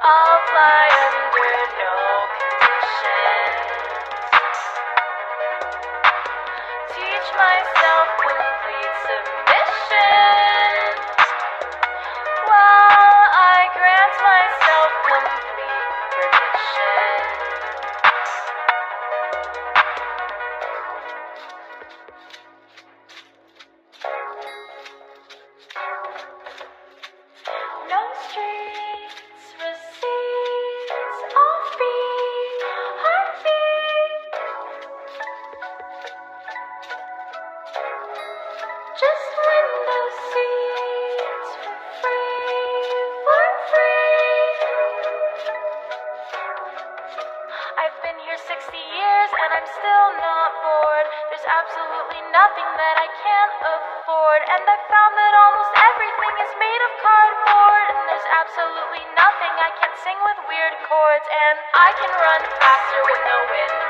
I'll fly under no conditions. Teach myself complete submission while I grant myself complete permission. No streets, receipts, offbeat, heartbeat. Just window seats for free. I've been here 60 years and I'm still not bored. There's absolutely nothing that I can't afford. And I found that almost everything is made of cardboard. And there's absolutely nothing I can't sing with weird chords. And I can run faster with no wind.